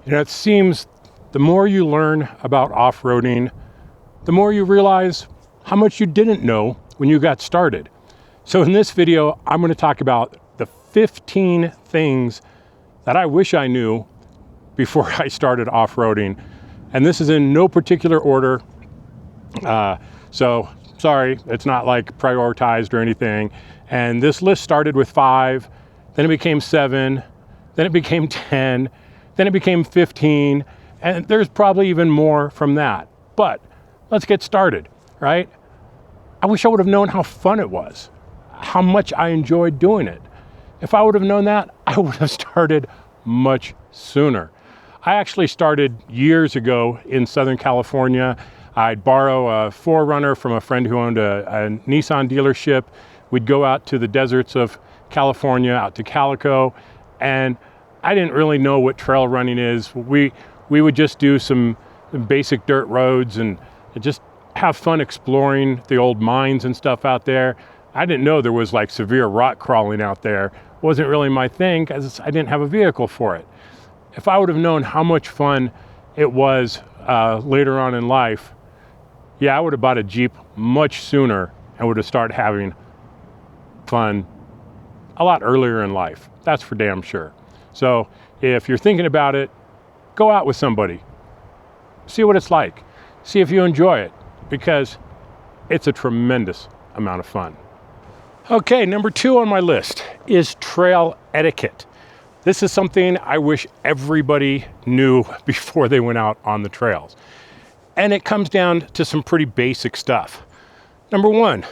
It seems the more you learn about off-roading, the more you realize how much you didn't know when you got started. So in this video, I'm going to talk about the 15 things that I wish I knew before I started off-roading. And this is in no particular order. So sorry, it's not like prioritized or anything. And this list started with 5, then it became 7, then it became 10, then it became 15, and there's probably even more from that. But let's get started, right? I wish I would have known how fun it was, how much I enjoyed doing it. If I would have known that, I would have started much sooner. I actually started years ago in Southern California. I'd borrow a 4Runner from a friend who owned a Nissan dealership. We'd go out to the deserts of California, out to Calico, and I didn't really know what trail running is. We would just do some basic dirt roads and just have fun exploring the old mines and stuff out there. I didn't know there was like severe rock crawling out there. It wasn't really my thing because I didn't have a vehicle for it. If I would have known how much fun it was later on in life, yeah, I would have bought a Jeep much sooner and would have started having fun a lot earlier in life. That's for damn sure. So if you're thinking about it, go out with somebody. See what it's like. See if you enjoy it, because it's a tremendous amount of fun. Okay, number 2 on my list is trail etiquette. This is something I wish everybody knew before they went out on the trails. And it comes down to some pretty basic stuff. Number 1,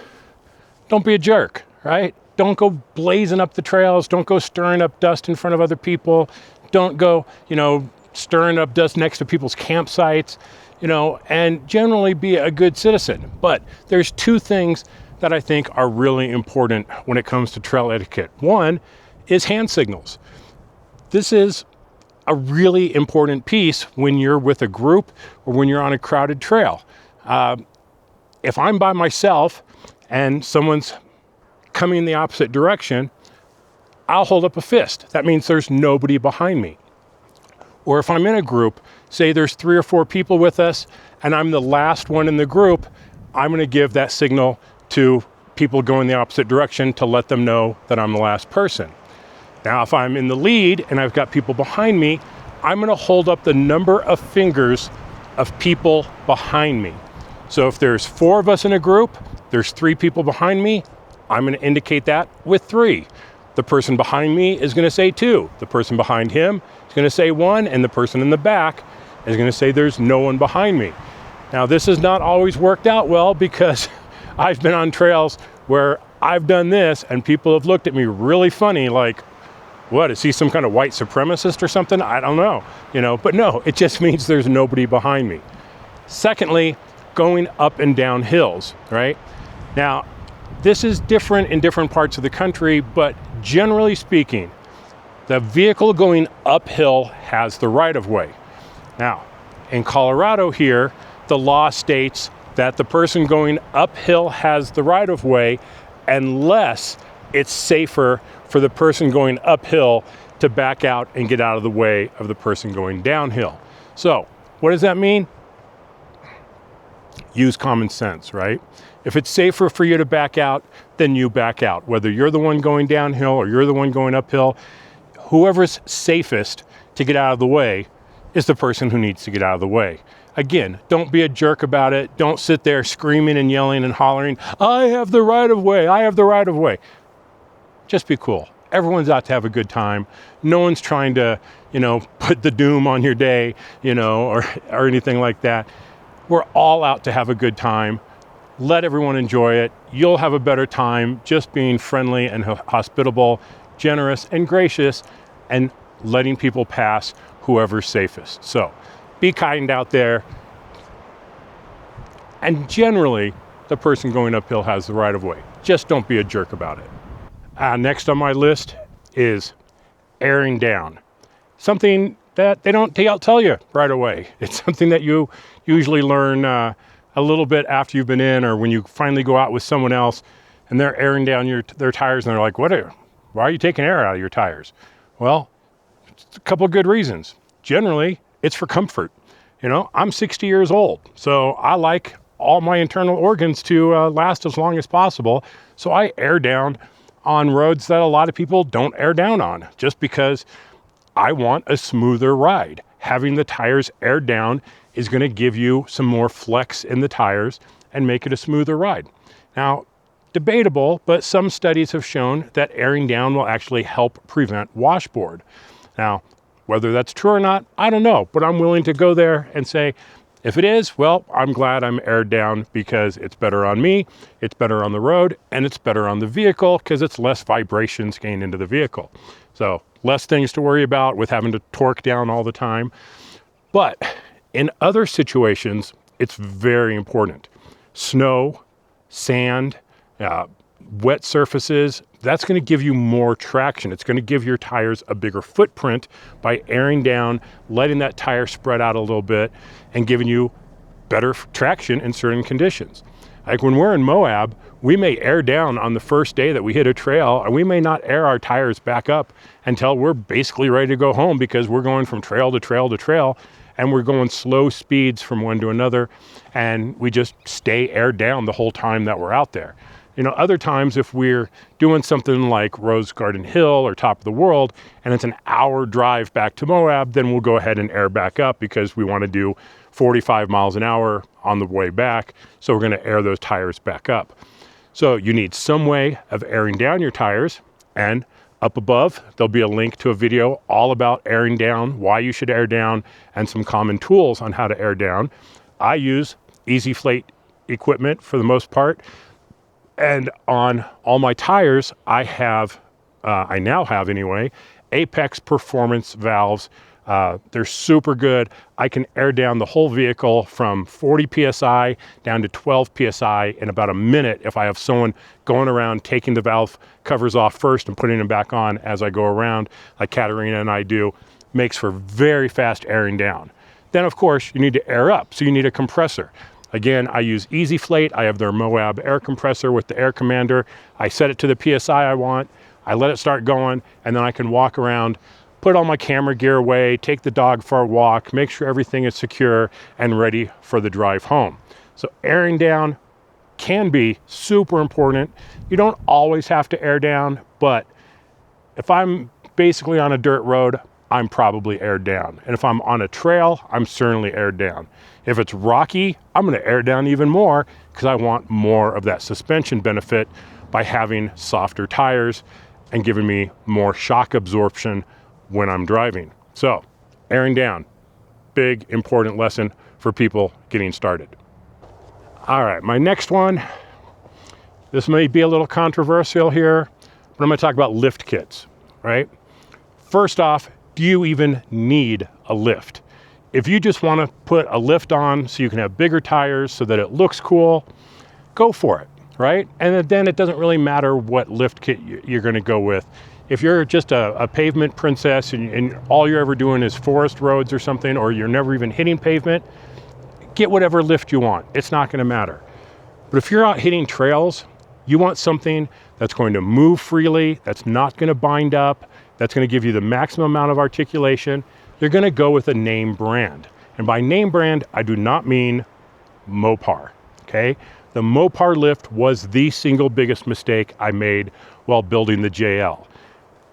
don't be a jerk, right? Don't go blazing up the trails. Don't go stirring up dust in front of other people. Don't go, stirring up dust next to people's campsites, and generally be a good citizen. But there's 2 things that I think are really important when it comes to trail etiquette. One is hand signals. This is a really important piece when you're with a group or when you're on a crowded trail. If I'm by myself and someone's coming in the opposite direction, I'll hold up a fist. That means there's nobody behind me. Or if I'm in a group, say there's 3 or 4 people with us and I'm the last one in the group, I'm going to give that signal to people going the opposite direction to let them know that I'm the last person. Now, if I'm in the lead and I've got people behind me, I'm going to hold up the number of fingers of people behind me. So if there's 4 of us in a group, there's 3 people behind me, I'm going to indicate that with 3. The person behind me is going to say 2. The person behind him is going to say 1, and the person in the back is going to say there's no one behind me. Now, this has not always worked out well, because I've been on trails where I've done this and people have looked at me really funny, like, what, is he some kind of white supremacist or something? I don't know, but no, it just means there's nobody behind me. Secondly, going up and down hills, right? Now, this is different in different parts of the country, but generally speaking, the vehicle going uphill has the right-of-way. Now, in Colorado here, the law states that the person going uphill has the right-of-way unless it's safer for the person going uphill to back out and get out of the way of the person going downhill. So, what does that mean? Use common sense, right? If it's safer for you to back out, then you back out. Whether you're the one going downhill or you're the one going uphill, whoever's safest to get out of the way is the person who needs to get out of the way. Again, don't be a jerk about it. Don't sit there screaming and yelling and hollering, I have the right of way, I have the right of way. Just be cool. Everyone's out to have a good time. No one's trying to, put the doom on your day, or anything like that. We're all out to have a good time. Let everyone enjoy it. You'll have a better time just being friendly and hospitable, generous and gracious, and letting people pass whoever's safest. So be kind out there. And generally, the person going uphill has the right of way. Just don't be a jerk about it. Next on my list is airing down. Something that they don't tell you right away. It's something that you usually learn a little bit after you've been in, or when you finally go out with someone else and they're airing down their tires and they're like, why are you taking air out of your tires? Well, it's a couple of good reasons. generally it's for comfort. You know, I'm 60 years old, so I like all my internal organs to last as long as possible. So I air down on roads that a lot of people don't air down on, just because I want a smoother ride. Having the tires aired down is going to give you some more flex in the tires and make it a smoother ride. Now, debatable, but some studies have shown that airing down will actually help prevent washboard. Now, whether that's true or not, I don't know, but I'm willing to go there and say, if it is, well, I'm glad I'm aired down, because it's better on me, it's better on the road, and it's better on the vehicle because it's less vibrations gained into the vehicle. So less things to worry about with having to torque down all the time. But in other situations, it's very important. Snow, sand, wet surfaces, that's going to give you more traction. It's going to give your tires a bigger footprint by airing down, letting that tire spread out a little bit, and giving you better traction in certain conditions. Like when we're in Moab, we may air down on the first day that we hit a trail, and we may not air our tires back up until we're basically ready to go home, because we're going from trail to trail to trail, and we're going slow speeds from one to another, and we just stay aired down the whole time that we're out there. You know, other times if we're doing something like Rose Garden Hill or Top of the World, and it's an hour drive back to Moab, then we'll go ahead and air back up because we want to do 45 miles an hour on the way back. So we're going to air those tires back up. So you need some way of airing down your tires, and up above, there'll be a link to a video all about airing down, why you should air down, and some common tools on how to air down. I use EasyFlate equipment for the most part. And on all my tires, I now have anyway, Apex Performance valves. They're super good. I can air down the whole vehicle from 40 PSI down to 12 PSI in about a minute if I have someone going around taking the valve covers off first and putting them back on as I go around, like Katarina and I do. Makes for very fast airing down. Then of course you need to air up, so you need a compressor. Again, I use EasyFlate. I have their Moab air compressor with the Air Commander. I set it to the PSI I want. I let it start going, and then I can walk around, put all my camera gear away, take the dog for a walk, make sure everything is secure and ready for the drive home. So airing down can be super important. You don't always have to air down, but if I'm basically on a dirt road, I'm probably aired down. And if I'm on a trail, I'm certainly aired down. If it's rocky, I'm going to air down even more because I want more of that suspension benefit by having softer tires and giving me more shock absorption when I'm driving. So, airing down, big important lesson for people getting started. All right, my next one, this may be a little controversial here, but I'm going to talk about lift kits, right? First off, do you even need a lift? If you just want to put a lift on so you can have bigger tires so that it looks cool, go for it, right? And then it doesn't really matter what lift kit you're going to go with. If you're just a pavement princess and all you're ever doing is forest roads or something, or you're never even hitting pavement, get whatever lift you want. It's not going to matter. But if you're out hitting trails, you want something that's going to move freely, that's not going to bind up, that's going to give you the maximum amount of articulation. You're going to go with a name brand. And by name brand, I do not mean Mopar, okay? The Mopar lift was the single biggest mistake I made while building the JL.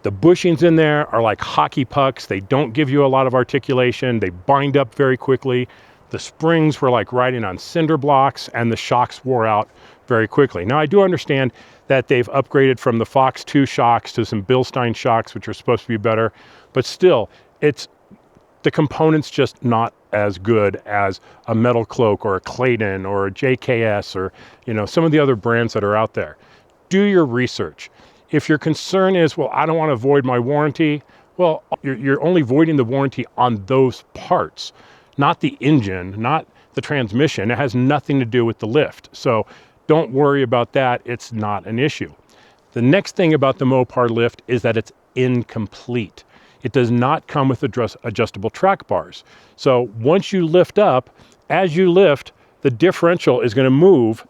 The bushings in there are like hockey pucks. They don't give you a lot of articulation. They bind up very quickly. The springs were like riding on cinder blocks, and the shocks wore out very quickly. Now, I do understand that they've upgraded from the Fox 2 shocks to some Bilstein shocks, which are supposed to be better, but still, the component's just not as good as a Metal Cloak or a Clayton or a JKS or, some of the other brands that are out there. Do your research. If your concern is, well, I don't want to void my warranty, well, you're only voiding the warranty on those parts, not the engine, not the transmission. It has nothing to do with the lift. So don't worry about that. It's not an issue. The next thing about the Mopar lift is that it's incomplete. It does not come with adjustable track bars. So once you lift up, as you lift, the differential is going to move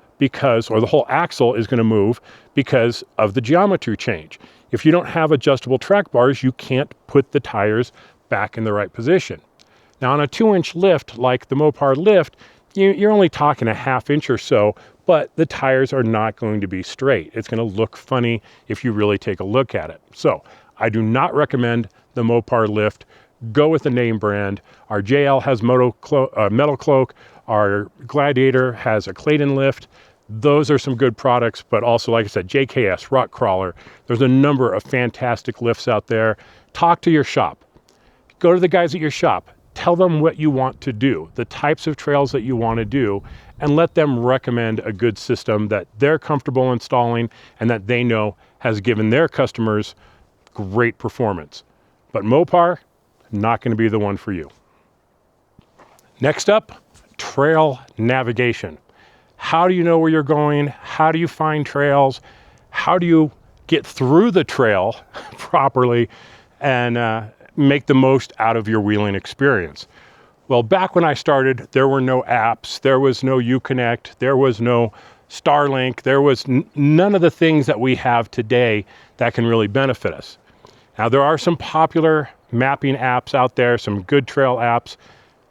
or the whole axle is going to move because of the geometry change. If you don't have adjustable track bars, you can't put the tires back in the right position. Now on a 2-inch lift like the Mopar lift, you're only talking a 1/2 inch or so, but the tires are not going to be straight. It's going to look funny if you really take a look at it. So I do not recommend the Mopar lift. Go with the name brand. Our JL has Metal Cloak. Our Gladiator has a Clayton lift. Those are some good products, but also, like I said, JKS, Rock Crawler. There's a number of fantastic lifts out there. Talk to your shop. Go to the guys at your shop. Tell them what you want to do, the types of trails that you want to do, and let them recommend a good system that they're comfortable installing and that they know has given their customers great performance. But Mopar, not going to be the one for you. Next up, trail navigation. How do you know where you're going? How do you find trails? How do you get through the trail properly and make the most out of your wheeling experience? Well, back when I started, there were no apps, there was no Uconnect, there was no Starlink, there was none of the things that we have today that can really benefit us. Now, there are some popular mapping apps out there, some good trail apps,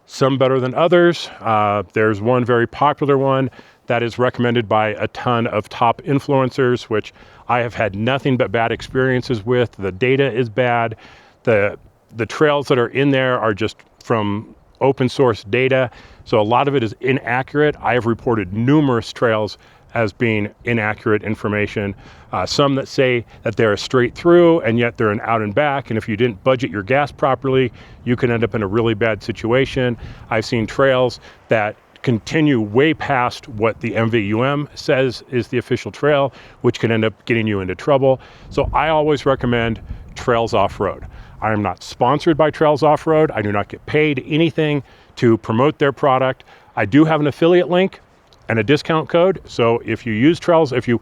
some better than others. There's one very popular one that is recommended by a ton of top influencers, which I have had nothing but bad experiences with. The data is bad. The trails that are in there are just from open source data. So a lot of it is inaccurate. I have reported numerous trails as being inaccurate information. Some that say that they're a straight through and yet they're an out and back. And if you didn't budget your gas properly, you can end up in a really bad situation. I've seen trails that continue way past what the MVUM says is the official trail, which can end up getting you into trouble. So I always recommend Trails Off-Road. I am not sponsored by Trails Off-Road. I do not get paid anything to promote their product. I do have an affiliate link and a discount code. So if you use Trails, if you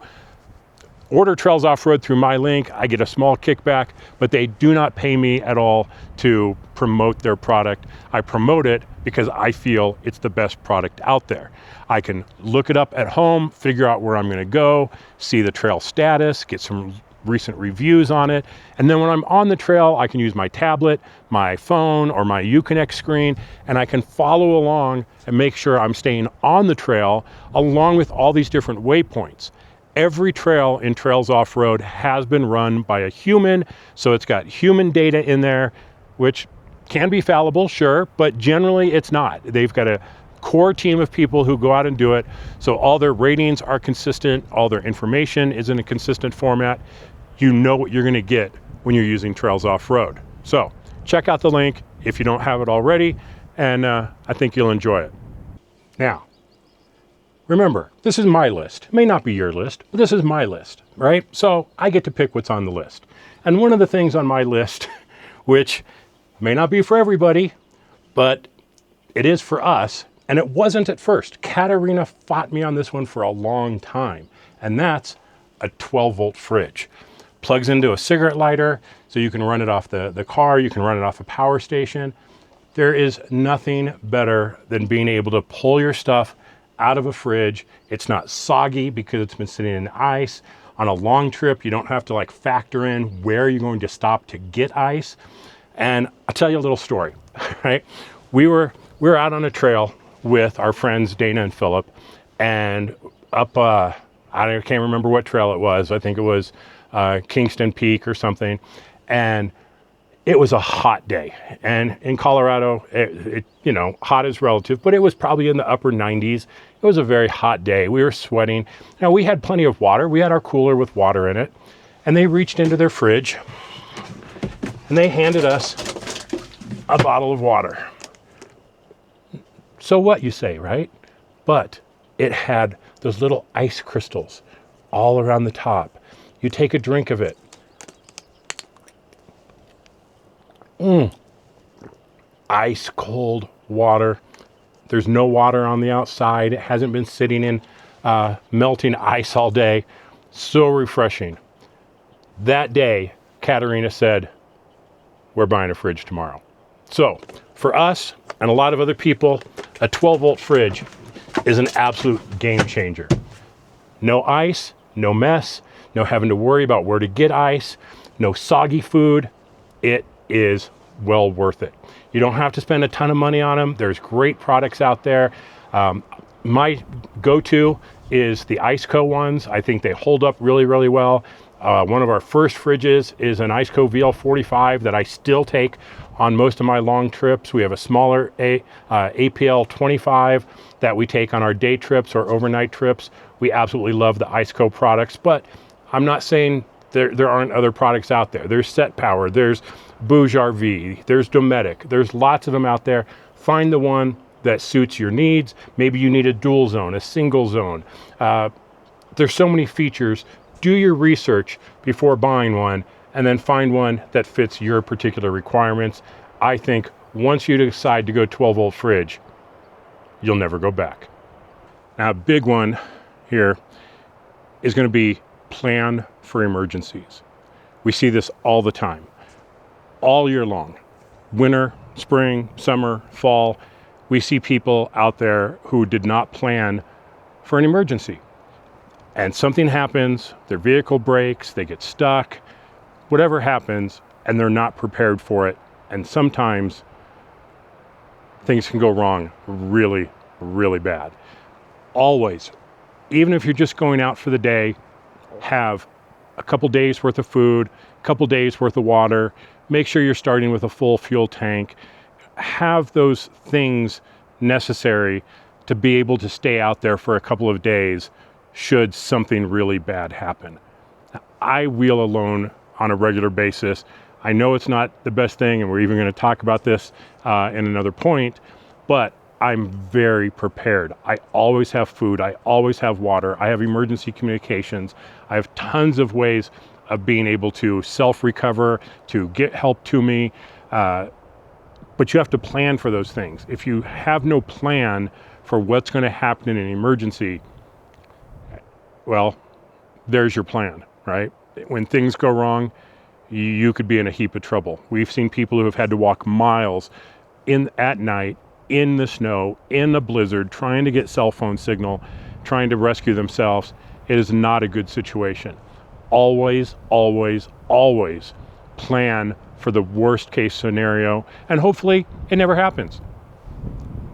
order Trails Off-Road through my link, I get a small kickback, but they do not pay me at all to promote their product. I promote it because I feel it's the best product out there. I can look it up at home, figure out where I'm going to go, see the trail status, get some recent reviews on it. And then when I'm on the trail, I can use my tablet, my phone, or my Uconnect screen, and I can follow along and make sure I'm staying on the trail along with all these different waypoints. Every trail in Trails Off-Road has been run by a human, so it's got human data in there, which can be fallible, sure, but generally it's not. They've got a core team of people who go out and do it, so all their ratings are consistent, all their information is in a consistent format. You know what you're going to get when you're using Trails Off-Road. So check out the link if you don't have it already, and I think you'll enjoy it. Now, remember, this is my list. It may not be your list, but this is my list, right? So I get to pick what's on the list. And one of the things on my list, which may not be for everybody, but it is for us, and it wasn't at first. Catarina fought me on this one for a long time, and that's a 12-volt fridge. Plugs into a cigarette lighter, so you can run it off the car, you can run it off a power station. There is nothing better than being able to pull your stuff out of a fridge. It's not soggy because it's been sitting in ice. On a long trip, you don't have to like factor in where you're going to stop to get ice. And I'll tell you a little story, right? We were out on a trail with our friends Dana and Philip, and up, I can't remember what trail it was. I think it was Kingston Peak or something. And it was a hot day. And in Colorado, you know, hot is relative, but it was probably in the upper 90s. It was a very hot day. We were sweating. Now, we had plenty of water. We had our cooler with water in it. And they reached into their fridge and they handed us a bottle of water. So what, you say, right? But it had those little ice crystals all around the top. You take a drink of it. Ice cold water. There's no water on the outside. It hasn't been sitting in melting ice all day. So refreshing. That day, Catarina said, we're buying a fridge tomorrow. So for us and a lot of other people, a 12-volt fridge is an absolute game changer. No ice, no mess, no having to worry about where to get ice, no soggy food. It is well worth it. You don't have to spend a ton of money on them. There's great products out there. My go-to is the Iceco ones. I think they hold up really, really well. One of our first fridges is an Iceco VL45 that I still take on most of my long trips. We have a smaller APL 25 that we take on our day trips or overnight trips. We absolutely love the Iceco products, but I'm not saying there aren't other products out there. There's Set Power, there's Bouge RV, there's Dometic. There's lots of them out there. Find the one that suits your needs. Maybe you need a dual zone, a single zone. There's so many features. Do your research before buying one, and then find one that fits your particular requirements. I think once you decide to go 12-volt fridge, you'll never go back. Now, a big one here is going to be plan for emergencies. We see this all the time, all year long. Winter, spring, summer, fall. We see people out there who did not plan for an emergency. And something happens, their vehicle breaks, they get stuck, whatever happens, and they're not prepared for it. And sometimes things can go wrong really, really bad. Always, even if you're just going out for the day, have a couple days worth of food, a couple days worth of water. Make sure you're starting with a full fuel tank. Have those things necessary to be able to stay out there for a couple of days should something really bad happen. I wheel alone on a regular basis. I know it's not the best thing, and we're even going to talk about this in another point, but I'm very prepared. I always have food. I always have water. I have emergency communications. I have tons of ways of being able to self-recover, to get help to me. But you have to plan for those things. If you have no plan for what's going to happen in an emergency, well, there's your plan, right? When things go wrong, you could be in a heap of trouble. We've seen people who have had to walk miles at night, in the snow, in the blizzard, trying to get cell phone signal, trying to rescue themselves. It is not a good situation. Always, always, always plan for the worst case scenario, and hopefully it never happens.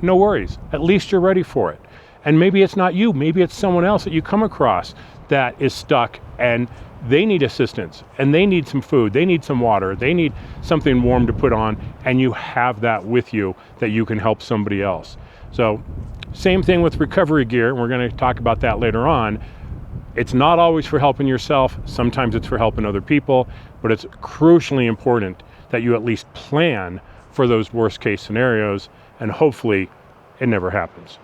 No worries, at least you're ready for it. And maybe it's not you, maybe it's someone else that you come across that is stuck and they need assistance and they need some food, they need some water, they need something warm to put on, and you have that with you that you can help somebody else. So same thing with recovery gear, and we're going to talk about that later on. It's not always for helping yourself, sometimes it's for helping other people, but it's crucially important that you at least plan for those worst case scenarios, and hopefully it never happens.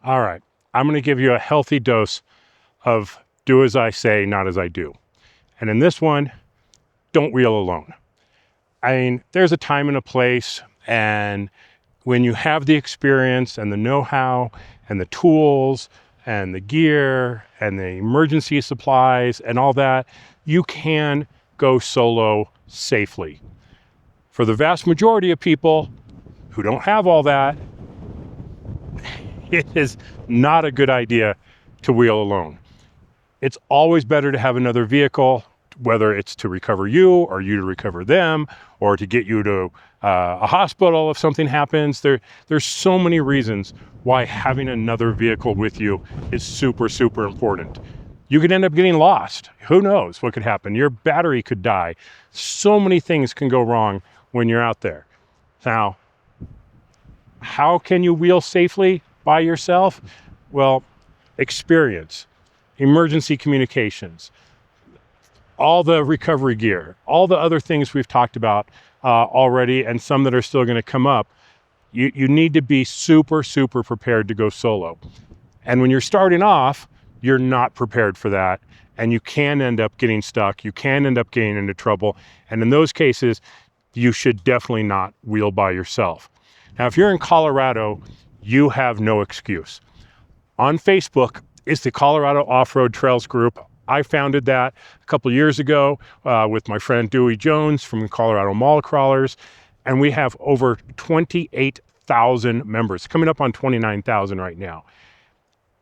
All right, I'm going to give you a healthy dose of do as I say, not as I do. And in this one, don't wheel alone. I mean, there's a time and a place, and when you have the experience and the know-how and the tools and the gear and the emergency supplies and all that, you can go solo safely. For the vast majority of people who don't have all that, it is not a good idea to wheel alone. It's always better to have another vehicle, whether it's to recover you or you to recover them or to get you to a hospital if something happens. There's so many reasons why having another vehicle with you is super, super important. You could end up getting lost. Who knows what could happen? Your battery could die. So many things can go wrong when you're out there. Now, how can you wheel safely by yourself? Well, experience, emergency communications, all the recovery gear, all the other things we've talked about already, and some that are still going to come up. You need to be super, super prepared to go solo. And when you're starting off, you're not prepared for that. And you can end up getting stuck. You can end up getting into trouble. And in those cases, you should definitely not wheel by yourself. Now, if you're in Colorado, you have no excuse. On Facebook is the Colorado Off-Road Trails group. I founded that a couple years ago with my friend Dewey Jones from Colorado Mall Crawlers, and we have over 28,000 members, coming up on 29,000 right now.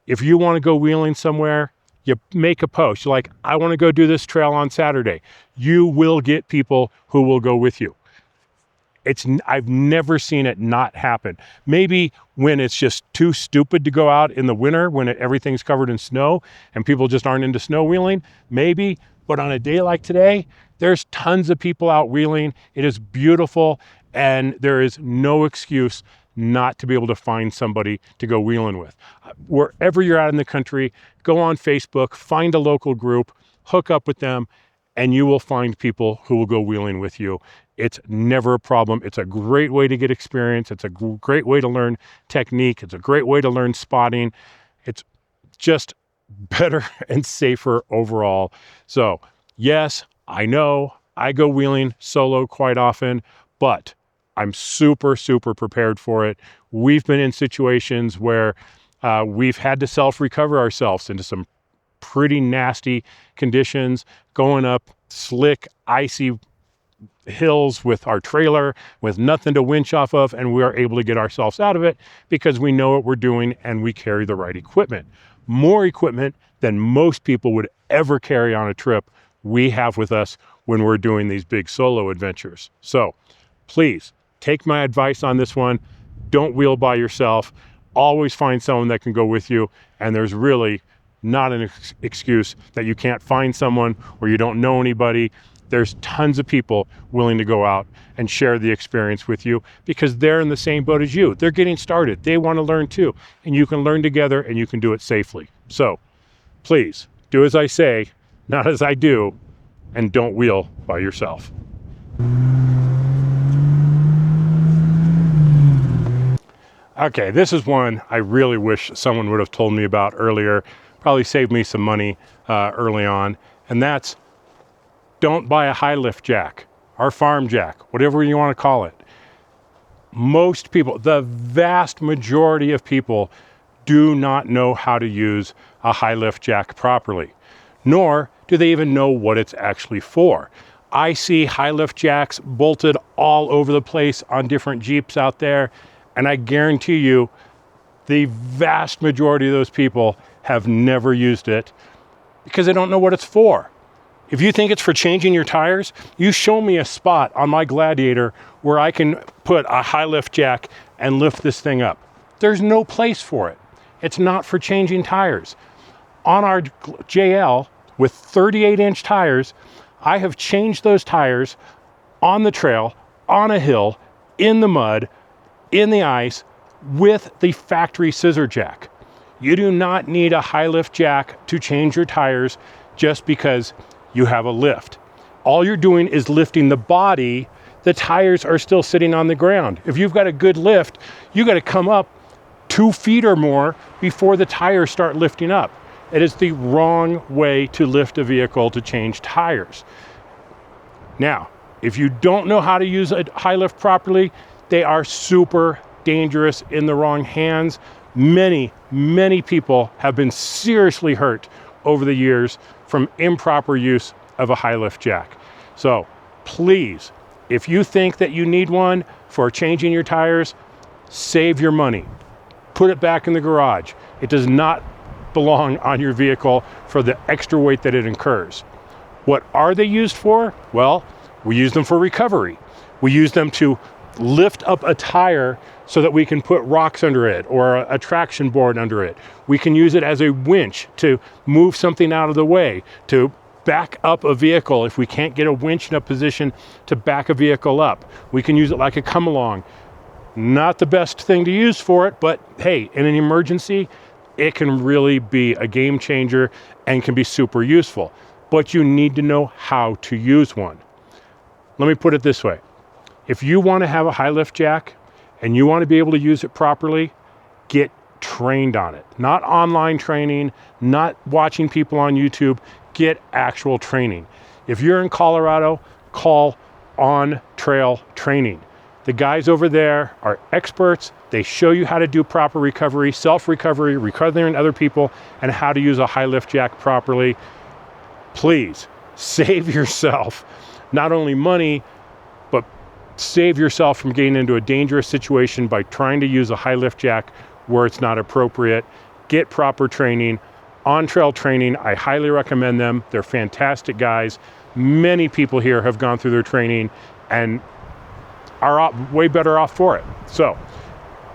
If you want to go wheeling somewhere, You make a post. You're like, I want to go do this trail on Saturday. You will get people who will go with you. I've never seen it not happen. Maybe when it's just too stupid to go out in the winter when everything's covered in snow and people just aren't into snow wheeling, maybe. But on a day like today, there's tons of people out wheeling. It is beautiful, and there is no excuse not to be able to find somebody to go wheeling with. Wherever you're at in the country, go on Facebook, find a local group, hook up with them, and you will find people who will go wheeling with you. It's never a problem. It's a great way to get experience. It's a great way to learn technique. It's a great way to learn spotting. It's just better and safer overall. So yes, I know I go wheeling solo quite often, but I'm super, super prepared for it. We've been in situations where we've had to self-recover ourselves into some pretty nasty conditions, going up slick, icy hills with our trailer with nothing to winch off of, and we are able to get ourselves out of it because we know what we're doing and we carry the right equipment. More equipment than most people would ever carry on a trip we have with us when we're doing these big solo adventures. So please take my advice on this one. Don't wheel by yourself. Always find someone that can go with you, and there's really not an excuse that you can't find someone or you don't know anybody. There's tons of people willing to go out and share the experience with you because they're in the same boat as you. They're getting started. They want to learn too. And you can learn together and you can do it safely. So please do as I say, not as I do, and don't wheel by yourself. Okay, this is one I really wish someone would have told me about earlier. Probably saved me some money early on. And that's, don't buy a high lift jack or farm jack, whatever you want to call it. Most people, the vast majority of people, do not know how to use a high lift jack properly, nor do they even know what it's actually for. I see high lift jacks bolted all over the place on different Jeeps out there, and I guarantee you the vast majority of those people have never used it because they don't know what it's for. If you think it's for changing your tires, you show me a spot on my Gladiator where I can put a high lift jack and lift this thing up. There's no place for it. It's not for changing tires. On our JL with 38-inch tires, I have changed those tires on the trail, on a hill, in the mud, in the ice, with the factory scissor jack. You do not need a high lift jack to change your tires just because you have a lift. All you're doing is lifting the body. The tires are still sitting on the ground. If you've got a good lift, you got to come up 2 feet or more before the tires start lifting up. It is the wrong way to lift a vehicle to change tires. Now, if you don't know how to use a high lift properly, they are super dangerous in the wrong hands. Many, many people have been seriously hurt over the years from improper use of a high lift jack. So please, if you think that you need one for changing your tires, save your money. Put it back in the garage. It does not belong on your vehicle for the extra weight that it incurs. What are they used for? Well, we use them for recovery. We use them to lift up a tire so that we can put rocks under it or a traction board under it. We can use it as a winch to move something out of the way, to back up a vehicle if we can't get a winch in a position to back a vehicle up. We can use it like a come along. Not the best thing to use for it, but hey, in an emergency, it can really be a game changer and can be super useful. But you need to know how to use one. Let me put it this way. If you want to have a high lift jack and you want to be able to use it properly, get trained on it. Not online training, not watching people on YouTube, get actual training. If you're in Colorado, call On Trail Training. The guys over there are experts. They show you how to do proper recovery, self-recovery, recovering other people, and how to use a high lift jack properly. Please save yourself not only money, but save yourself from getting into a dangerous situation by trying to use a high lift jack where it's not appropriate. Get proper training. On Trail Training, I highly recommend them. They're fantastic guys. Many people here have gone through their training and are way better off for it. So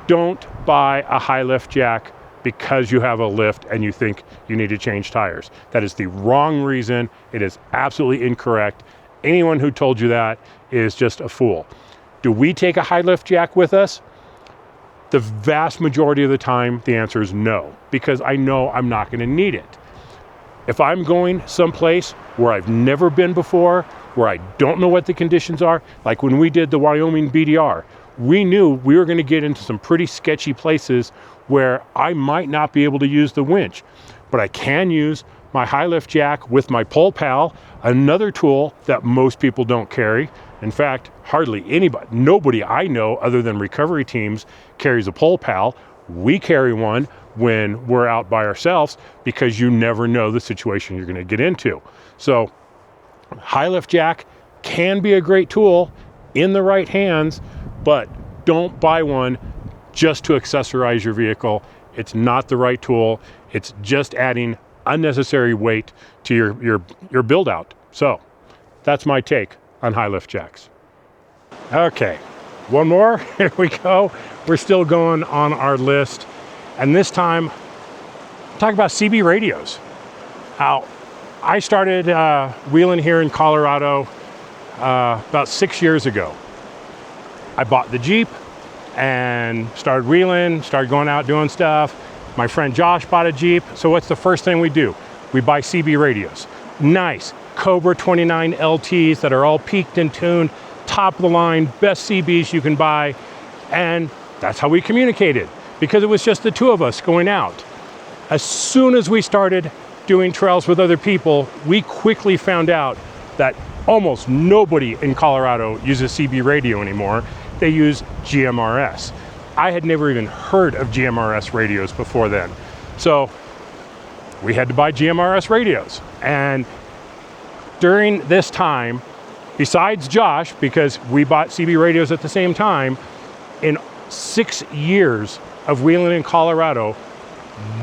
don't buy a high lift jack because you have a lift and you think you need to change tires. That is the wrong reason. It is absolutely incorrect. Anyone who told you that is just a fool. Do we take a high lift jack with us? The vast majority of the time, the answer is no, because I know I'm not going to need it. If I'm going someplace where I've never been before, where I don't know what the conditions are, like when we did the Wyoming BDR, we knew we were going to get into some pretty sketchy places where I might not be able to use the winch, but I can use my high lift jack with my Pole Pal, another tool that most people don't carry. In fact, hardly anybody, nobody I know other than recovery teams carries a Pole Pal. We carry one when we're out by ourselves because you never know the situation you're going to get into. So high lift jack can be a great tool in the right hands, but don't buy one just to accessorize your vehicle. It's not the right tool. It's just adding unnecessary weight to your build out. So that's my take on high lift jacks. Okay, one more. Here we go. We're still going on our list. And this time, talk about CB radios. Now, I started wheeling here in Colorado about 6 years ago. I bought the Jeep and started wheeling, started going out doing stuff. My friend Josh bought a Jeep. So what's the first thing we do? We buy CB radios. Nice Cobra 29 LTs that are all peaked and tuned, top of the line, best CBs you can buy. And that's how we communicated, because it was just the two of us going out. As soon as we started doing trails with other people, we quickly found out that almost nobody in Colorado uses CB radio anymore. They use GMRS. I had never even heard of GMRS radios before then. So we had to buy GMRS radios. And during this time, besides Josh, because we bought CB radios at the same time, in 6 years of wheeling in Colorado,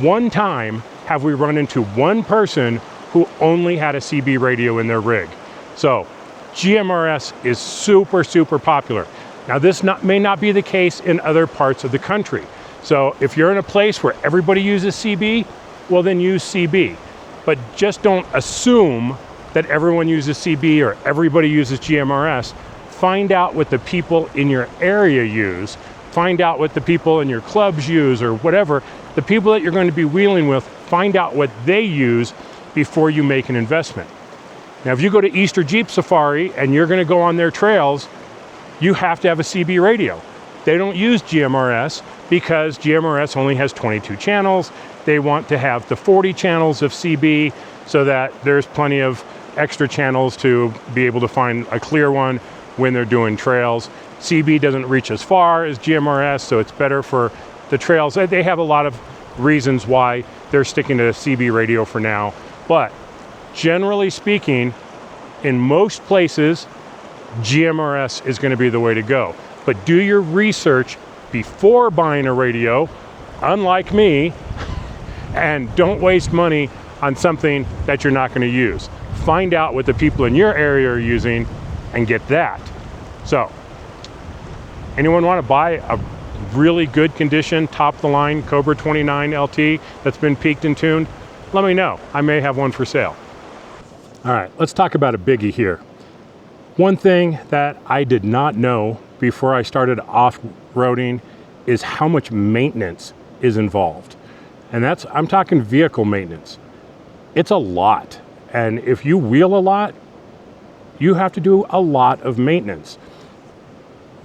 one time have we run into one person who only had a CB radio in their rig. So GMRS is super, super popular. Now this may not be the case in other parts of the country. So if you're in a place where everybody uses CB, well then use CB. But just don't assume that everyone uses CB or everybody uses GMRS. Find out what the people in your area use. Find out what the people in your clubs use or whatever. The people that you're going to be wheeling with, find out what they use before you make an investment. Now, if you go to Easter Jeep Safari and you're going to go on their trails, you have to have a CB radio. They don't use GMRS because GMRS only has 22 channels. They want to have the 40 channels of CB so that there's plenty of extra channels to be able to find a clear one when they're doing trails. CB doesn't reach as far as GMRS, so it's better for the trails. They have a lot of reasons why they're sticking to the CB radio for now. But generally speaking, in most places, GMRS is going to be the way to go. But do your research before buying a radio, unlike me, and don't waste money on something that you're not going to use. Find out what the people in your area are using and get that. So, anyone want to buy a really good condition, top of the line Cobra 29 LT that's been peaked and tuned? Let me know. I may have one for sale. All right, let's talk about a biggie here. One thing that I did not know before I started off-roading is how much maintenance is involved. And I'm talking vehicle maintenance. It's a lot. And if you wheel a lot, you have to do a lot of maintenance.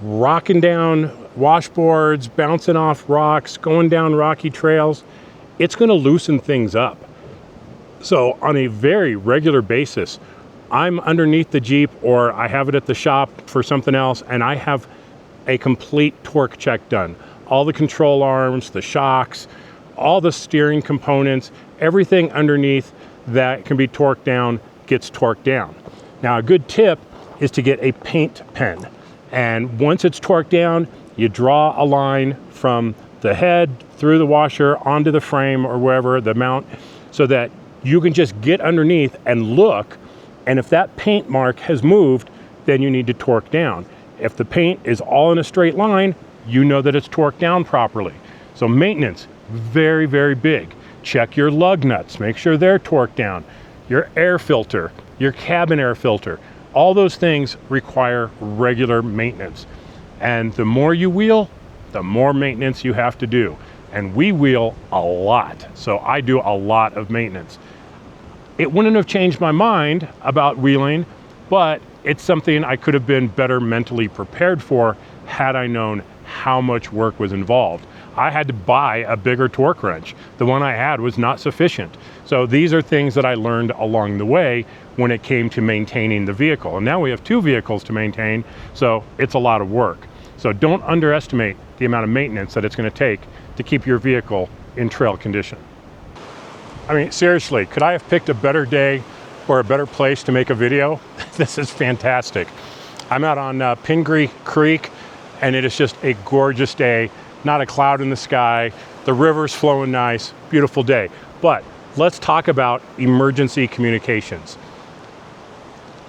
Rocking down washboards, bouncing off rocks, going down rocky trails, it's going to loosen things up. So on a very regular basis, I'm underneath the Jeep or I have it at the shop for something else and I have a complete torque check done. All the control arms, the shocks, all the steering components, everything underneath that can be torqued down gets torqued down. Now a good tip is to get a paint pen. And once it's torqued down, you draw a line from the head through the washer onto the frame or wherever, the mount, so that you can just get underneath and look, and if that paint mark has moved, then you need to torque down. If the paint is all in a straight line, you know that it's torqued down properly. So maintenance, very, very big. Check your lug nuts, make sure they're torqued down. Your air filter, your cabin air filter, all those things require regular maintenance. And the more you wheel, the more maintenance you have to do. And we wheel a lot, so I do a lot of maintenance. It wouldn't have changed my mind about wheeling, but it's something I could have been better mentally prepared for had I known how much work was involved. I had to buy a bigger torque wrench. The one I had was not sufficient. So these are things that I learned along the way when it came to maintaining the vehicle. And now we have 2 vehicles to maintain, so it's a lot of work. So don't underestimate the amount of maintenance that it's going to take to keep your vehicle in trail condition. I mean, seriously, could I have picked a better day or a better place to make a video? This is fantastic. I'm out on Pingree Creek, and it is just a gorgeous day. Not a cloud in the sky. The river's flowing nice, beautiful day. But let's talk about emergency communications.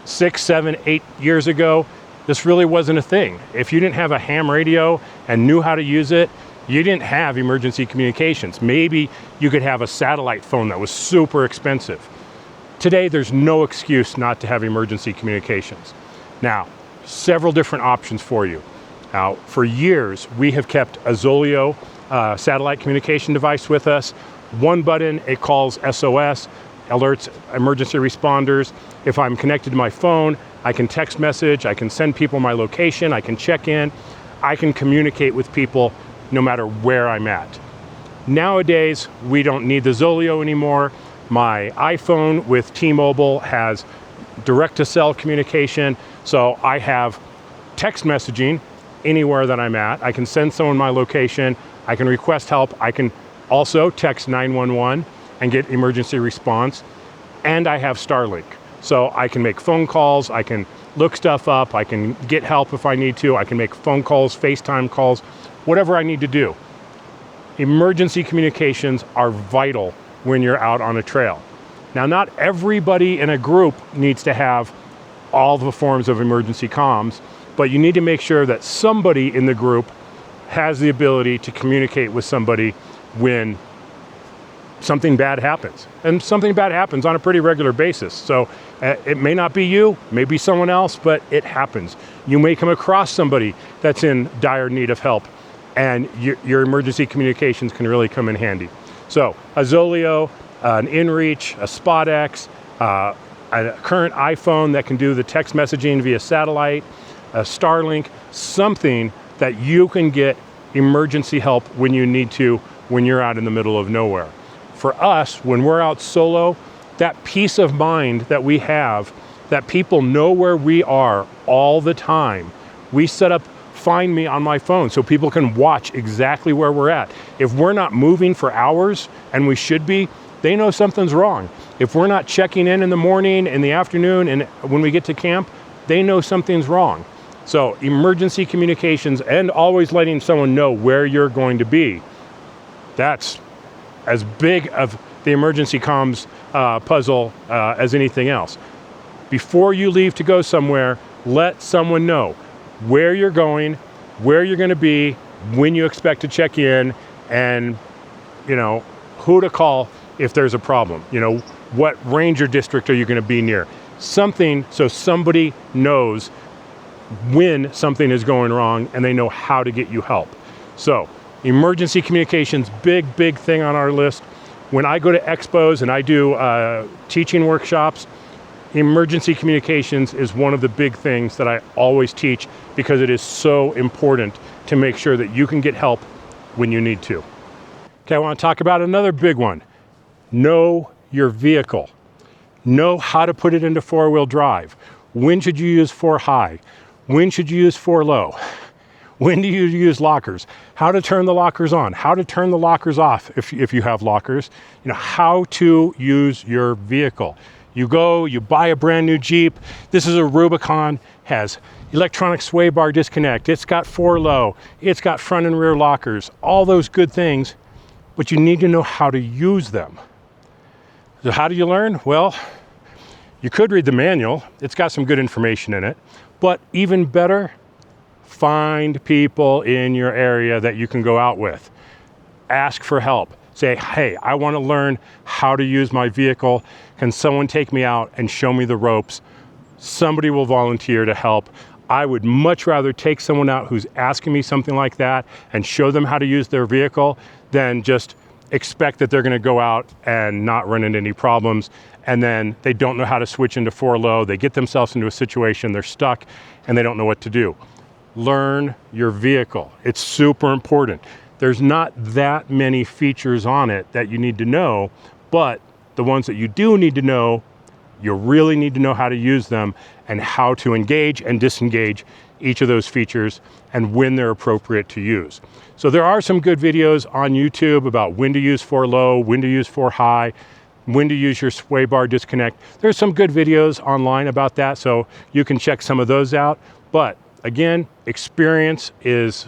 6, 7, 8 years ago, this really wasn't a thing. If you didn't have a ham radio and knew how to use it, you didn't have emergency communications. Maybe you could have a satellite phone that was super expensive. Today, there's no excuse not to have emergency communications. Now, several different options for you. Now, for years, we have kept a Zoleo satellite communication device with us. One button, it calls SOS, alerts emergency responders. If I'm connected to my phone, I can text message, I can send people my location, I can check in, I can communicate with people no matter where I'm at. Nowadays, we don't need the Zoleo anymore. My iPhone with T-Mobile has direct-to-cell communication, so I have text messaging anywhere that I'm at. I can send someone my location, I can request help, I can also text 911 and get emergency response, and I have Starlink. So I can make phone calls, I can look stuff up, I can get help if I need to, I can make phone calls, FaceTime calls, whatever I need to do. Emergency communications are vital when you're out on a trail. Now, not everybody in a group needs to have all the forms of emergency comms, but you need to make sure that somebody in the group has the ability to communicate with somebody when something bad happens. And something bad happens on a pretty regular basis. So it may not be you, maybe someone else, but it happens. You may come across somebody that's in dire need of help, and your emergency communications can really come in handy. So a Zoleo, an InReach, a SpotX, a current iPhone that can do the text messaging via satellite, a Starlink, something that you can get emergency help when you need to, when you're out in the middle of nowhere. For us, when we're out solo, that peace of mind that we have, that people know where we are all the time, we set up Find Me on my phone so people can watch exactly where we're at. If we're not moving for hours, and we should be, they know something's wrong. If we're not checking in the morning, in the afternoon, and when we get to camp, they know something's wrong. So emergency communications and always letting someone know where you're going to be, that's as big of the emergency comms puzzle as anything else. Before you leave to go somewhere, let someone know where you're going, where you're going to be, when you expect to check in, and who to call if there's a problem. What ranger district are you going to be near? Something so somebody knows when something is going wrong and they know how to get you help. So emergency communications, big thing on our list. When I go to expos and I do teaching workshops, emergency communications is one of the big things that I always teach because it is so important to make sure that you can get help when you need to. Okay, I want to talk about another big one. Know your vehicle. Know how to put it into four-wheel drive. When should you use four high? When should you use four low? When do you use lockers? How to turn the lockers on? How to turn the lockers off if you have lockers? How to use your vehicle. You go, you buy a brand new Jeep. This is a Rubicon, has electronic sway bar disconnect. It's got four low. It's got front and rear lockers. All those good things, but you need to know how to use them. So how do you learn? Well, you could read the manual. It's got some good information in it. But even better, find people in your area that you can go out with. Ask for help. Say, hey, I want to learn how to use my vehicle. Can someone take me out and show me the ropes? Somebody will volunteer to help. I would much rather take someone out who's asking me something like that and show them how to use their vehicle than just expect that they're going to go out and not run into any problems, and then they don't know how to switch into 4-low. They get themselves into a situation, they're stuck, and they don't know what to do. Learn your vehicle. It's super important. There's not that many features on it that you need to know, but the ones that you do need to know, you really need to know how to use them and how to engage and disengage each of those features and when they're appropriate to use. So there are some good videos on YouTube about when to use 4-low, when to use 4-high, when to use your sway bar disconnect. There's some good videos online about that, so you can check some of those out. But again, experience is,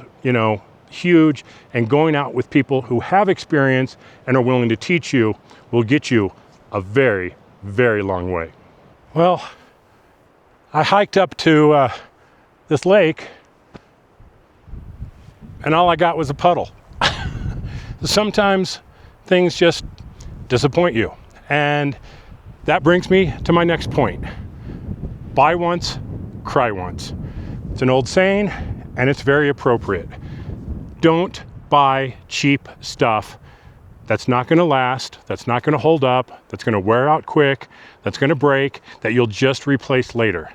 huge, and going out with people who have experience and are willing to teach you will get you a very, very long way. Well, I hiked up to this lake, and all I got was a puddle. Sometimes things just disappoint you. And that brings me to my next point. Buy once, cry once. It's an old saying, and it's very appropriate. Don't buy cheap stuff that's not going to last, that's not going to hold up, that's going to wear out quick, that's going to break, that you'll just replace later.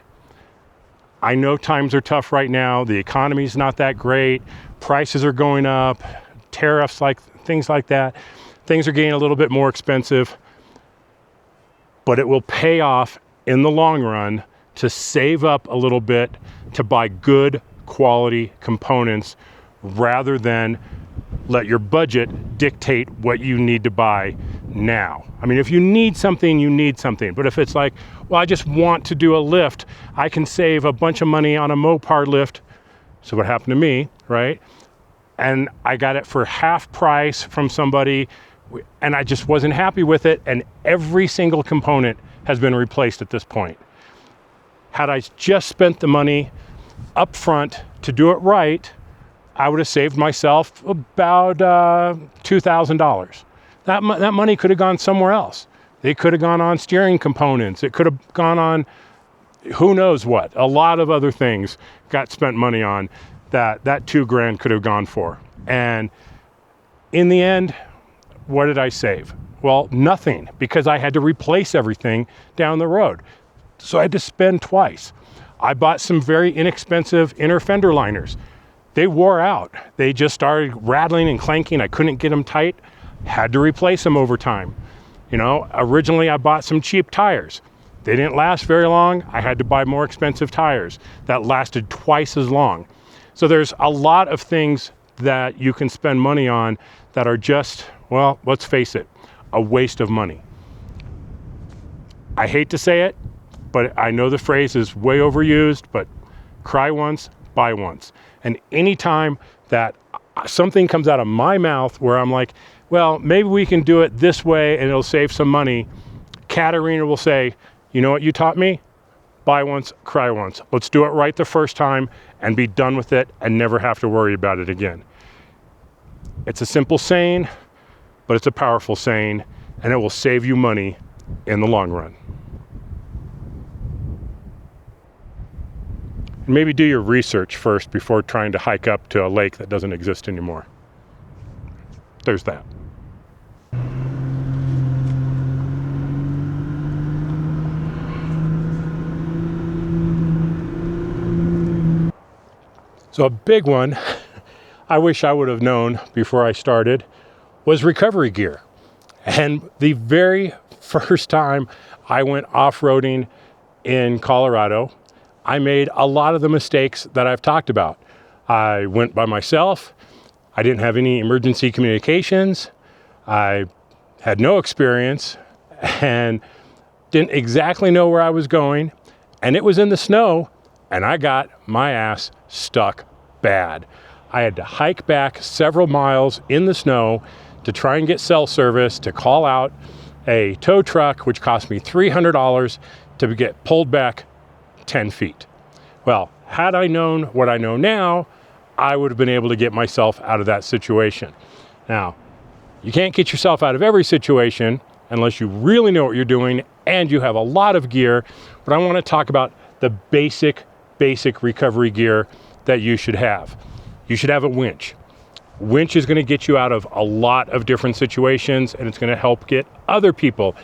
I know times are tough right now. The economy's not that great. Prices are going up, tariffs, things like that. Things are getting a little bit more expensive, but it will pay off in the long run to save up a little bit to buy good quality components rather than let your budget dictate what you need to buy now. I mean, if you need something, you need something. But if it's like, well, I just want to do a lift, I can save a bunch of money on a Mopar lift. So what happened to me, right? And I got it for half price from somebody, and I just wasn't happy with it. And every single component has been replaced at this point. Had I just spent the money up front to do it right, I would have saved myself about $2,000. That money could have gone somewhere else. It could have gone on steering components. It could have gone on who knows what. A lot of other things got spent money on that $2,000 could have gone for. And in the end, what did I save? Well, nothing, because I had to replace everything down the road. So I had to spend twice. I bought some very inexpensive inner fender liners. They wore out. They just started rattling and clanking. I couldn't get them tight. Had to replace them over time. Originally I bought some cheap tires. They didn't last very long. I had to buy more expensive tires that lasted twice as long. So there's a lot of things that you can spend money on that are just, well, let's face it, a waste of money. I hate to say it, but I know the phrase is way overused, but cry once, buy once. And anytime that something comes out of my mouth where I'm like, well, maybe we can do it this way and it'll save some money, Katarina will say, you know what you taught me? Buy once, cry once. Let's do it right the first time and be done with it and never have to worry about it again. It's a simple saying, but it's a powerful saying, and it will save you money in the long run. Maybe do your research first before trying to hike up to a lake that doesn't exist anymore. There's that. So a big one, I wish I would have known before I started, was recovery gear. And the very first time I went off-roading in Colorado, I made a lot of the mistakes that I've talked about. I went by myself. I didn't have any emergency communications. I had no experience and didn't exactly know where I was going. And it was in the snow, and I got my ass stuck bad. I had to hike back several miles in the snow to try and get cell service, to call out a tow truck, which cost me $300 to get pulled back 10 feet. Well, had I known what I know now, I would have been able to get myself out of that situation. Now, you can't get yourself out of every situation unless you really know what you're doing and you have a lot of gear, but I want to talk about the basic recovery gear that you should have. You should have a winch. Winch is going to get you out of a lot of different situations, and it's going to help get other people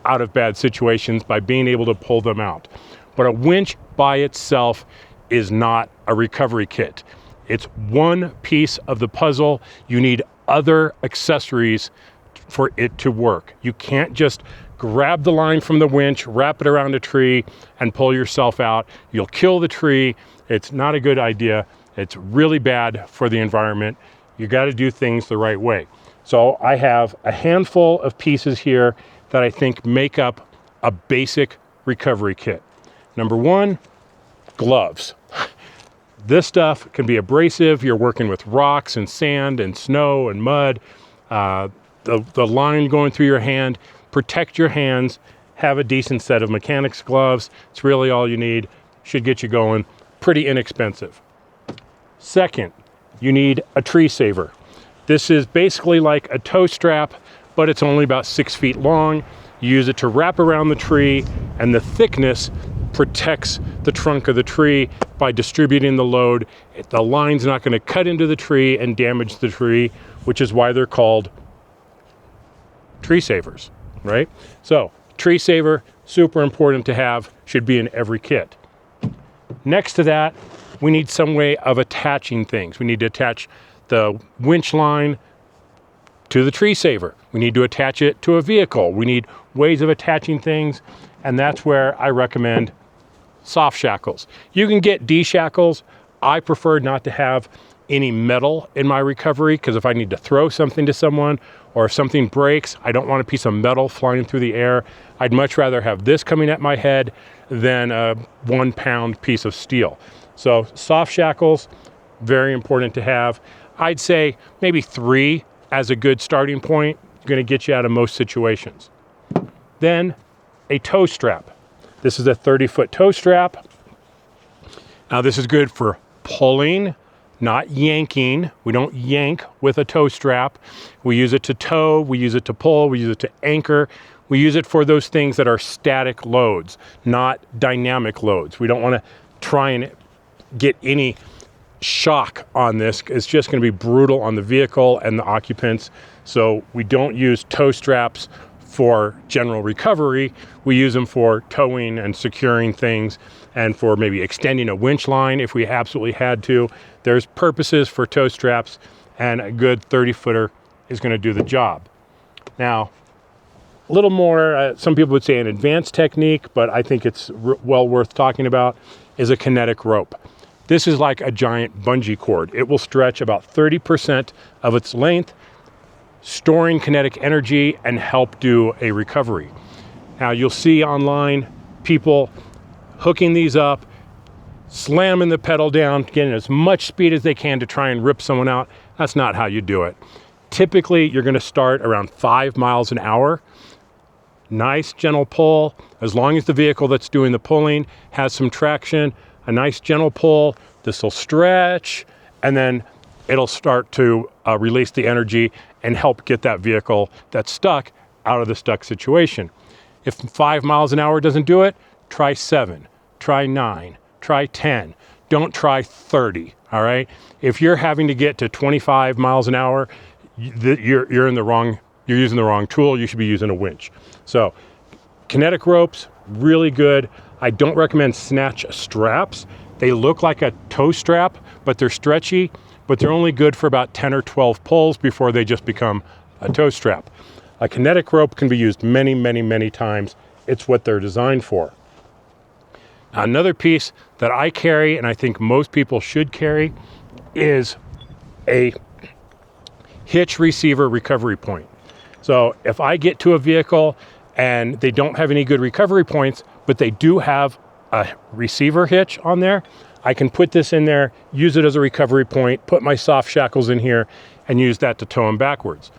out of bad situations by being able to pull them out. But a winch by itself is not a recovery kit. It's one piece of the puzzle. You need other accessories for it to work. You can't just grab the line from the winch, wrap it around a tree, and pull yourself out. You'll kill the tree. It's not a good idea. It's really bad for the environment. You got to do things the right way. So I have a handful of pieces here that I think make up a basic recovery kit. Number one, gloves. This stuff can be abrasive. You're working with rocks and sand and snow and mud. The line going through your hand. Protect your hands. Have a decent set of mechanics gloves. It's really all you need. Should get you going. Pretty inexpensive. Second, you need a tree saver. This is basically like a tow strap, but it's only about 6 feet long. You use it to wrap around the tree, and the thickness protects the trunk of the tree by distributing the load. The line's not going to cut into the tree and damage the tree, which is why they're called tree savers, right? So, tree saver, super important to have, should be in every kit. Next to that, we need some way of attaching things. We need to attach the winch line to the tree saver. We need to attach it to a vehicle. We need ways of attaching things, and that's where I recommend soft shackles. You can get D-shackles. I prefer not to have any metal in my recovery, because if I need to throw something to someone or if something breaks, I don't want a piece of metal flying through the air. I'd much rather have this coming at my head than a 1 pound piece of steel. So soft shackles, very important to have. I'd say maybe 3 as a good starting point. Going to get you out of most situations. Then a tow strap. This is a 30-foot tow strap. Now this is good for pulling, not yanking. We don't yank with a tow strap. We use it to tow, we use it to pull, we use it to anchor. We use it for those things that are static loads, not dynamic loads. We don't want to try and get any shock on this. It's just going to be brutal on the vehicle and the occupants. So we don't use tow straps for general recovery. We use them for towing and securing things, and for maybe extending a winch line if we absolutely had to. There's purposes for tow straps, and a good 30-footer is going to do the job. Now, a little more, some people would say an advanced technique, but I think it's well worth talking about, is a kinetic rope. This is like a giant bungee cord. It will stretch about 30% of its length, storing kinetic energy and help do a recovery. Now you'll see online people hooking these up, slamming the pedal down, getting as much speed as they can to try and rip someone out. That's not how you do it. Typically, you're going to start around 5 miles an hour. Nice gentle pull. As long as the vehicle that's doing the pulling has some traction, a nice gentle pull, this will stretch, and then it'll start to release the energy and help get that vehicle that's stuck out of the stuck situation. If 5 miles an hour doesn't do it, try 7, try 9, try 10. Don't try 30, all right? If you're having to get to 25 miles an hour, you're using the wrong tool. You should be using a winch. So kinetic ropes, really good. I don't recommend snatch straps. They look like a tow strap, but they're stretchy, but they're only good for about 10 or 12 pulls before they just become a tow strap. A kinetic rope can be used many, many, many times. It's what they're designed for. Now, another piece that I carry, and I think most people should carry, is a hitch receiver recovery point. So if I get to a vehicle and they don't have any good recovery points, but they do have a receiver hitch on there, I can put this in there, use it as a recovery point, put my soft shackles in here, and use that to tow them backwards.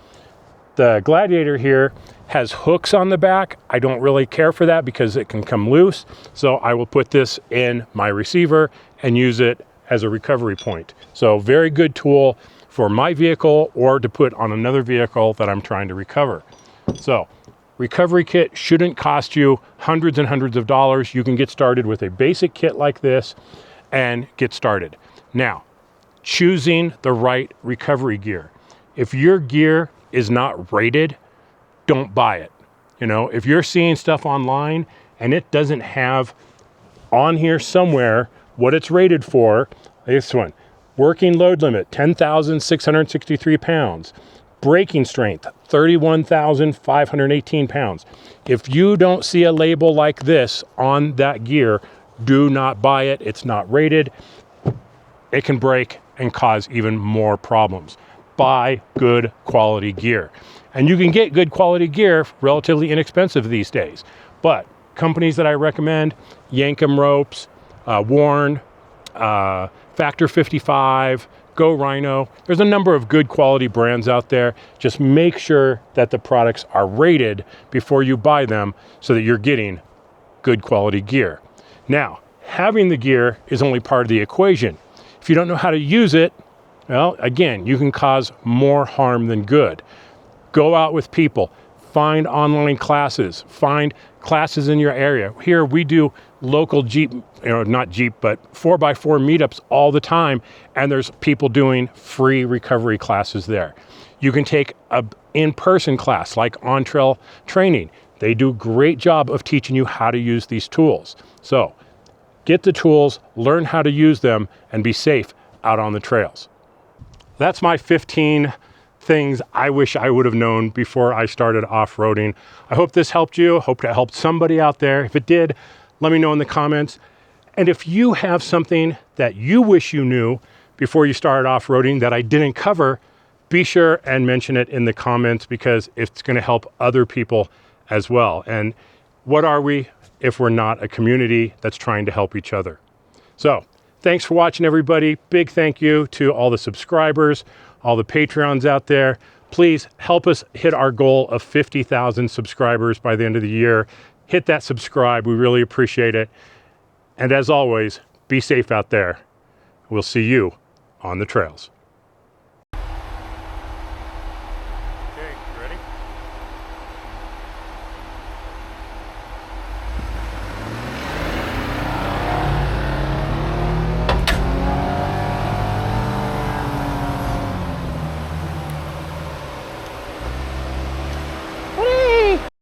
The Gladiator here has hooks on the back. I don't really care for that because it can come loose. So I will put this in my receiver and use it as a recovery point. So very good tool for my vehicle or to put on another vehicle that I'm trying to recover. So recovery kit shouldn't cost you hundreds and hundreds of dollars. You can get started with a basic kit like this and get started. Now, choosing the right recovery gear. If your gear is not rated, don't buy it. You know, if you're seeing stuff online and it doesn't have on here somewhere what it's rated for, this one, working load limit, 10,663 pounds, braking strength, 31,518 pounds. If you don't see a label like this on that gear, do not buy it. It's not rated. It can break and cause even more problems. Buy good quality gear. And you can get good quality gear relatively inexpensive these days. But companies that I recommend, Yankum Ropes, Warn, Factor 55, Go Rhino. There's a number of good quality brands out there. Just make sure that the products are rated before you buy them so that you're getting good quality gear. Now, having the gear is only part of the equation. If you don't know how to use it, well, again, you can cause more harm than good. Go out with people, find online classes, find classes in your area. Here we do local Jeep, not Jeep, but 4x4 meetups all the time, and there's people doing free recovery classes there. You can take an in-person class like On Trail Training. They do a great job of teaching you how to use these tools. So get the tools, learn how to use them, and be safe out on the trails. That's my 15 things I wish I would have known before I started off-roading. I hope this helped you. Hope it helped somebody out there. If it did, let me know in the comments. And if you have something that you wish you knew before you started off-roading that I didn't cover, be sure and mention it in the comments because it's going to help other people as well. And what are we if we're not a community that's trying to help each other? So thanks for watching, everybody. Big thank you to all the subscribers, all the Patreons out there. Please help us hit our goal of 50,000 subscribers by the end of the year. Hit that subscribe. We really appreciate it. And as always, be safe out there. We'll see you on the trails.